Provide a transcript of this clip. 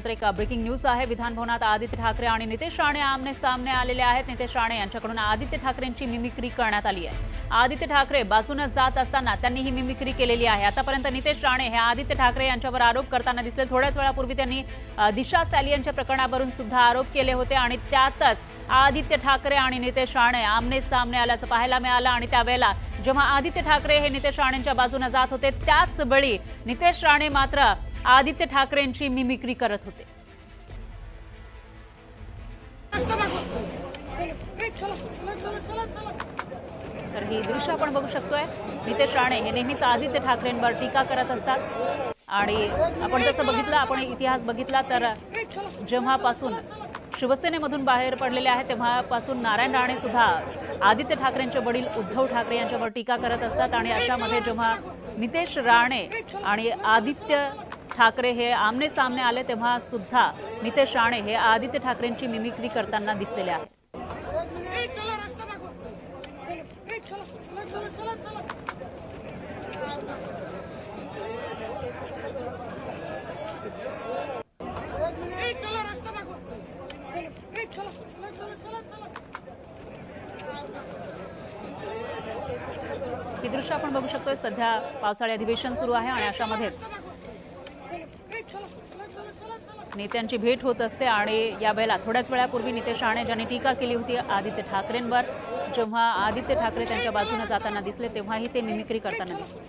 त्यानंतर एक breaking news आहे। विधान भवनात आदित्य ठाकरे आणि नितेश राणे आमने सामने आलेले आहेत। नितेश राणे यांच्याकडून आदित्य ठाकरेंची मिमिक्री करण्यात आली आहे। आदित्य ठाकरे बाजूने जात असताना त्यांनी ही मिमिक्री केलेली आहे। आतापर्यंत नितेश राणे हे आदित्य ठाकरे यांच्यावर आरोप करताना दिसले। थोड्याच वेळापूर्वी त्यांनी दिशा सॅलियनच्या प्रकरणावरून सुद्धा आरोप केले होते आणि त्यातच आदित्य ठाकरे आणि नितेश राणे आमने सामने आल्याचं पाहायला मिळालं। आणि त्यावेळेला जेव्हा आदित्य ठाकरे हे नितेश राणेंच्या बाजूने जात होते त्याच वेळी नितेश राणे मात्र आदित्य ठाकरेंची मिमिक्री करत होते। तर ही दृश्य आपण बघू शकतोय। नितेश राणे हे नेहमीच आदित्य ठाकरेंवर टीका करत असतात आणि आपण तसं बघितलं, आपण इतिहास बघितला तर जेव्हापासून शिवसेनेमधून बाहेर पडलेले आहेत तेव्हापासून नारायण राणे सुद्धा आदित्य ठाकरेंचे वडील उद्धव ठाकरे यांच्यावर टीका करत असतात। आणि अशामध्ये जेव्हा नितेश राणे आणि आदित्य ठाकरे हे आमने सामने आले तेव्हा सुद्धा नितेश राणे हे आदित्य ठाकरेंची मिमिक्री करताना दिसलेले आहेत। ही दृश्य आपण बघू शकतोय। सध्या पावसाळी अधिवेशन सुरू आहे आणि अशामध्येच नेत्यांची भेट होत असते आणि यावेळेला थोड्याच वेळापूर्वी नितेश राणे ज्यांनी टीका केली होती आदित्य ठाकरेंवर, जेव्हा आदित्य ठाकरे त्यांच्या बाजूने जाताना दिसले तेव्हाही ते मिमिक्री करताना दिसले।